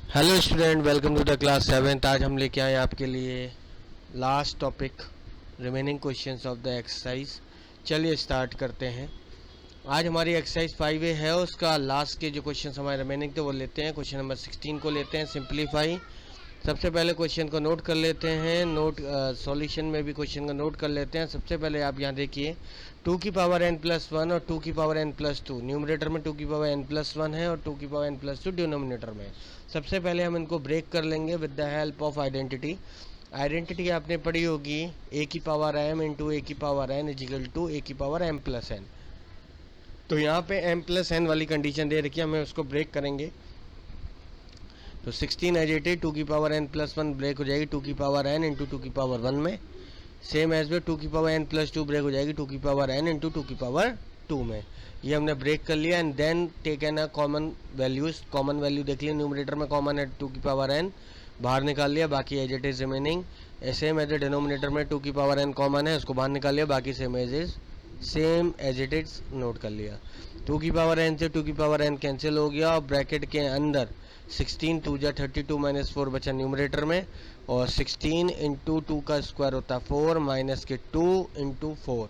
Hello student, welcome to the class 7th। आज हम लेके आए आपके लिए last topic remaining questions of the exercise. चलिए स्टार्ट करते हैं। आज हमारी एक्सरसाइज 5A है, उसका लास्ट के जो क्वेश्चंस हमारे रिमेनिंग थे वो लेते हैं। क्वेश्चन नंबर 16 को लेते हैं, सिंप्लीफाई। सबसे पहले क्वेश्चन को नोट कर लेते हैं, सॉल्यूशन में भी क्वेश्चन को नोट कर लेते हैं। सबसे पहले आप यहाँ देखिए 2 की पावर n+1 और 2 की पावर n+2, न्यूमरेटर में 2 की पावर n+1 है और 2 की पावर n+2 डिनोमिनेटर में। सबसे पहले हम इनको ब्रेक कर लेंगे with the help of identity. Identity आपने पढ़ी होगी, a की पावर m इंटू a की power n equal to a की पावर m+n। तो यहाँ पे m+n वाली कंडीशन दे रखी है, हमें उसको ब्रेक करेंगे। तो 16 एज इट इज, 2 की पावर n+1 ब्रेक हो जाएगी 2 की पावर n इंटू 2 की पावर 1 में। सेम एज में 2 की पावर n+2 ब्रेक हो जाएगी 2 की पावर n इंटू 2 की पावर 2 में। ये हमने ब्रेक कर लिया and then taken a common values. Common value देख लिया, न्यूमरेटर में कॉमन है 2 की पावर n, बाहर निकाल लिया, बाकी as it is remaining. Same as denominator में 2 की पावर n कॉमन है, उसको बाहर निकाल लिया, बाकी same as it is note कर लिया। 2 की पावर n से 2 की पावर n कैंसिल हो गया और ब्रैकेट के अंदर 16 2 जा 32 माइनस 4 बचा न्यूमरेटर में, और 16 इंटू 2 का स्क्वायर होता है 4 माइनस के 2 इंटू 4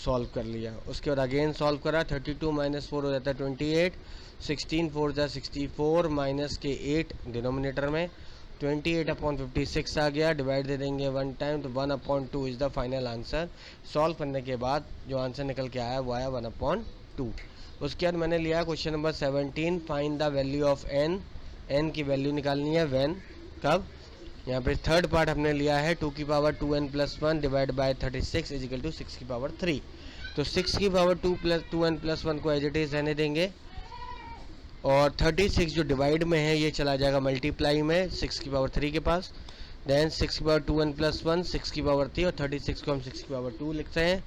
सॉल्व कर लिया। उसके बाद अगेन सॉल्व करा, 32 माइनस 4 हो जाता है 28, 16 4 जा 64 माइनस के 8 डिनोमिनेटर में, 28/56 आ गया। डिवाइड दे देंगे 1 टाइम, तो 1/2 is the final answer. Solve करने के बाद जो आंसर निकल के आया वो आया 1/2। उसके बाद मैंने लिया question number 17, find the value of n की वैल्यू निकालनी है। व्हेन, कब? यहाँ पे थर्ड पार्ट हमने लिया है 2 की power 2n+1 divide by 36 equal to 6 की पावर 3। तो 6 की पावर 2n+1 को एज इट इज रहने देंगे, और 36 जो डिवाइड में है ये चला जाएगा मल्टीप्लाई में 6 की पावर 3 के पास। देन 6 की पावर 2n+1 6 की पावर 3, और 36 को हम 6 की पावर 2 लिखते हैं।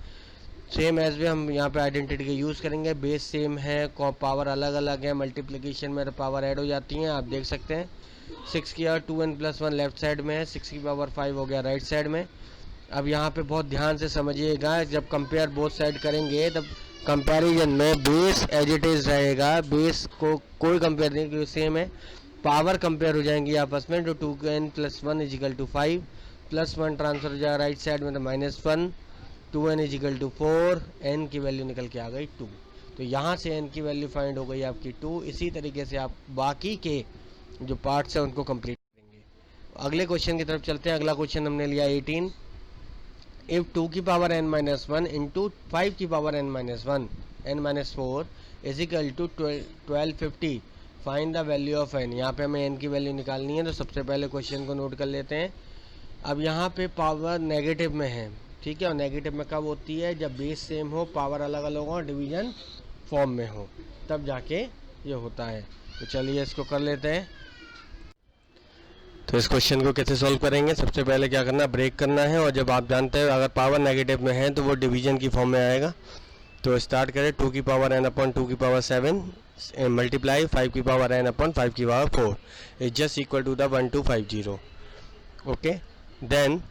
सेम एज वे हम यहाँ पे आइडेंटिटी का यूज़ करेंगे, बेस सेम है, पावर अलग अलग है, मल्टीप्लिकेशन में तो पावर ऐड हो जाती हैं, आप देख सकते हैं। 6 की पावर 2n+1 लेफ्ट साइड में है, 6 की पावर 5 हो गया राइट साइड में। अब यहाँ पे बहुत ध्यान से समझिएगा, जब कंपेयर बोथ साइड करेंगे तब कंपैरिजन में बेस एज इट इज रहेगा, बेस को कोई कंपेयर नहीं क्योंकि सेम है। पावर कंपेयर हो जाएंगी आपस में, तो 2n+1 इजिकल टू 5, +1 ट्रांसफर हो जाएगा राइट साइड में तो -1, 2n इजिकल टू 4, n की वैल्यू निकल के आ गई 2। तो यहाँ से n की वैल्यू फाइंड हो गई आपकी 2। इसी तरीके से आप बाकी के जो पार्ट्स हैं उनको कंप्लीट करेंगे। अगले क्वेश्चन की तरफ चलते हैं। अगला क्वेश्चन हमने लिया 18, इफ 2 की पावर n-1 इंटू 5 की power n-1 n-4 equal to 1250, find the value of n। यहाँ पे हमें n की वैल्यू निकालनी है, तो सबसे पहले क्वेश्चन को नोट कर लेते हैं। अब यहाँ पे पावर नेगेटिव में है, ठीक है, और नेगेटिव में कब होती है? जब बेस सेम हो, पावर अलग अलग हो, डिवीजन फॉर्म में हो, तब जाके ये होता है। तो चलिए इसको कर लेते हैं। तो इस क्वेश्चन को कैसे सॉल्व करेंगे? सबसे पहले क्या करना है, ब्रेक करना है, और जब आप जानते हैं अगर पावर नेगेटिव में है तो वो डिवीजन की फॉर्म में आएगा। तो स्टार्ट करें, 2 की पावर n/2 की पावर 7 मल्टीप्लाई 5 की पावर n/5 की power 4 is just equal to the 1250। Okay, then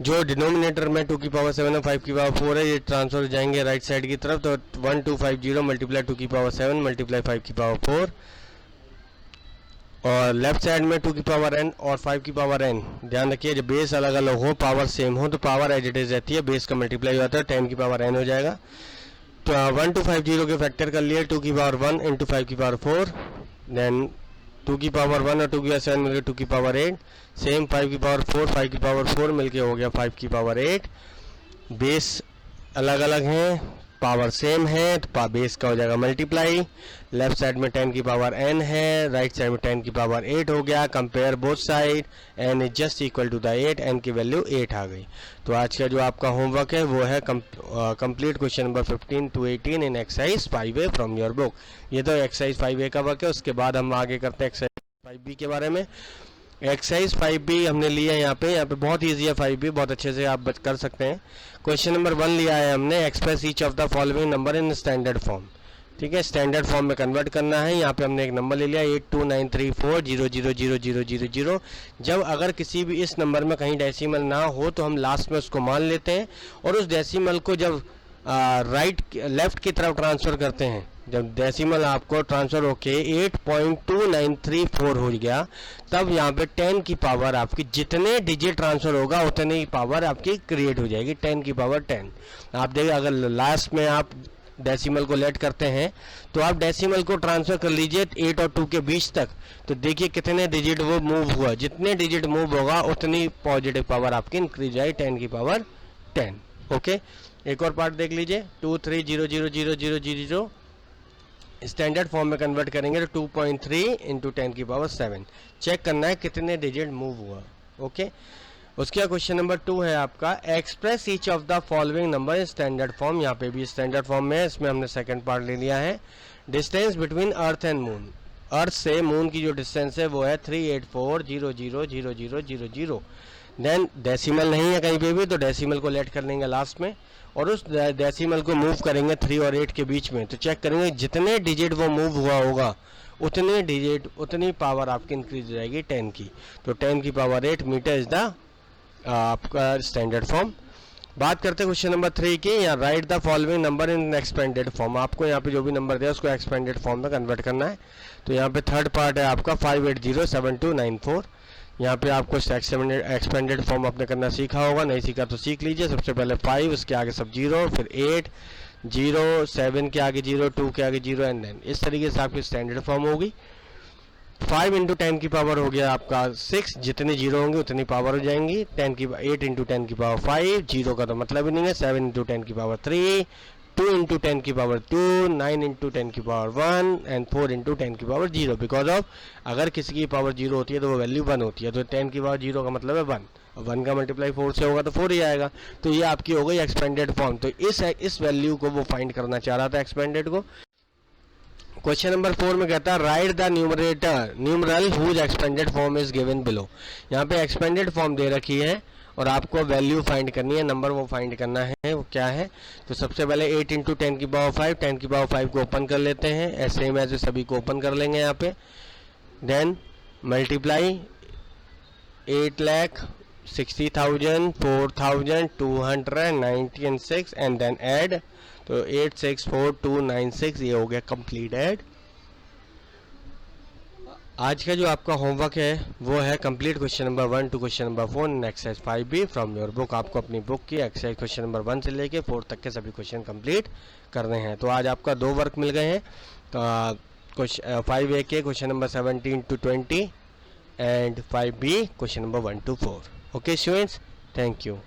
जो डिनोमिनेटर में 2 की पावर 7 और 5 की पावर 4 है, ये ट्रांसफर हो जाएंगे राइट साइड की तरफ। तो 1250 मल्टीप्लाई 2 की पावर 7 मल्टीप्लाई 5 की पावर 4, और लेफ्ट साइड में 2 की पावर n और 5 की पावर n। ध्यान रखिए जब बेस अलग अलग हो, पावर सेम हो, तो पावर एज इट इज रहती है, बेस का मल्टीप्लाई हो जाता है, 10 की पावर n हो जाएगा। तो 1250 के फैक्टर कर लिए, 2 की पावर 1 इंटू 5 की पावर 4, देन 2 की पावर 1 और 2 की पावर 7 मिलकर 2 की पावर 8, सेम 5 की पावर 4 5 की पावर 4 मिलके हो गया 5 की पावर 8। बेस अलग अलग हैं, पावर सेम है, तो बेस का हो जाएगा मल्टीप्लाई। लेफ्ट साइड में 10 की पावर n है, राइट साइड में 10 की पावर 8 हो गया। Compare both side, n is just equal to the 8, n की वैल्यू 8 आ गई। तो आज का जो आपका होमवर्क है वो है complete question number 15 to 18 in exercise 5A from your book. ये तो एक्सरसाइज 5A का वर्क है, उसके बाद हम आगे करते हैं एक्सरसाइज 5B के बारे में। एक्सरसाइज 5B हमने लिया है यहाँ पे बहुत ईजी है 5B, बहुत अच्छे से आप कर सकते हैं। क्वेश्चन नंबर 1 लिया है हमने, express each of the following number in standard form. ठीक है, स्टैंडर्ड फॉर्म में कन्वर्ट करना है। यहाँ पे हमने एक नंबर ले लिया 8293400000। जब अगर किसी भी इस नंबर में कहीं डेसिमल ना हो तो हम लास्ट में उसको मान लेते हैं, और उस डेसिमल को जब लेफ्ट की तरफ ट्रांसफ़र करते हैं जब डेसिमल आपको ट्रांसफर होके 8.2934 हो गया, तब यहाँ पे 10 की पावर आपकी जितने डिजिट ट्रांसफर होगा उतनी पावर आपकी क्रिएट हो जाएगी, 10 की पावर 10। आप देखिए अगर लास्ट में आप डेसिमल को लेट करते हैं तो आप डेसिमल को ट्रांसफर कर लीजिए 8 और 2 के बीच तक, तो देखिए कितने डिजिट वो मूव हुआ, जितने डिजिट मूव होगा उतनी पॉजिटिव पावर आपकी इंक्रीज आई 10 की पावर 10। ओके, एक और पार्ट देख लीजिए, 23000000 स्टैंडर्ड फॉर्म में कन्वर्ट करेंगे तो 2.3 इंटू 10 की पावर 7 चेक करना है कितने डिजिट मूव हुआ। ओके, उसके बाद क्वेश्चन नंबर 2 है आपका, express each of the following number in standard form. यहाँ पे भी स्टैंडर्ड फॉर्म में है, इसमें हमने सेकंड पार्ट ले लिया है। Distance between earth and moon, earth से मून की जो डिस्टेंस है वो है 384000000। देन डेसिमल नहीं है कहीं पे भी, तो डेसिमल को लेट कर लेंगे लास्ट में, और उस डेसिमल को मूव करेंगे 3 और 8 के बीच में, तो चेक करेंगे जितने डिजिट वो मूव हुआ होगा उतने डिजिट उतनी पावर आपकी इंक्रीज हो जाएगी 10 की, तो 10 की पावर 8 मीटर इज द आपका स्टैंडर्ड फॉर्म। बात करते हैं क्वेश्चन नंबर 3 की, यहाँ right the following number in expanded form. आपको यहाँ पे जो भी नंबर दिया उसको एक्सपेंडेड फॉर्म में कन्वर्ट करना है। तो यहाँ पे थर्ड पार्ट है आपका 580794। यहाँ पे आपको एक्सपेंडेड फॉर्म आपने करना सीखा होगा, नहीं सीखा तो सीख लीजिए। सबसे पहले 5, उसके आगे सब 0, फिर 8, 0, 7 के आगे 0, 2 के आगे 0 एंड देन इस तरीके से आपकी स्टैंडर्ड फॉर्म होगी। 5 इंटू 10 की पावर हो गया आपका 6, जितने जीरो होंगे उतनी पावर हो जाएंगी। 8 इंटू 10 की पावर 5, जीरो का तो मतलब ही नहीं है। 7 इंटू 10 की पावर 3, 2 इंटू 10 की पावर 2, 9 इंटू 10 की पावर 1 एंड 4 इंटू 10 की पावर 0। बिकॉज ऑफ अगर किसी की पावर 0 होती है तो वो वैल्यू 1 होती है, तो 10 की पावर 0 का मतलब है 1, और 1 का मल्टीप्लाई 4 से होगा तो 4 ही आएगा। तो ये आपकी हो गई एक्सपेंडेड फॉर्म। तो इस वैल्यू को वो फाइंड करना चाह रहा था, एक्सपेंडेड को। क्वेश्चन नंबर 4 में कहता है right the numeral whose expanded form is given below. यहाँ पे एक्सपेंडेड फॉर्म दे रखी है और आपको वैल्यू फाइंड करनी है, नंबर वो फाइंड करना है, वो क्या है। तो सबसे पहले 8 इंटू 10 की पावर 5, 10 की पावर 5 को ओपन कर लेते हैं, ऐसे में ऐसे सभी को ओपन कर लेंगे यहाँ पे। Then multiply 8,60,000, 4,296 and then add, तो 864296, ये हो गया कंप्लीट ऐड। आज का जो आपका होमवर्क है वो है complete question number 1 to question number 4 in exercise 5B from your book. आपको अपनी बुक की एक्सरसाइज क्वेश्चन नंबर 1 से लेके 4 तक के सभी क्वेश्चन कंप्लीट करने हैं। तो आज आपका 2 वर्क मिल गए हैं, तो 5A के question number 17 to 20 and 5B question number 1 to 4। Okay students, thank you.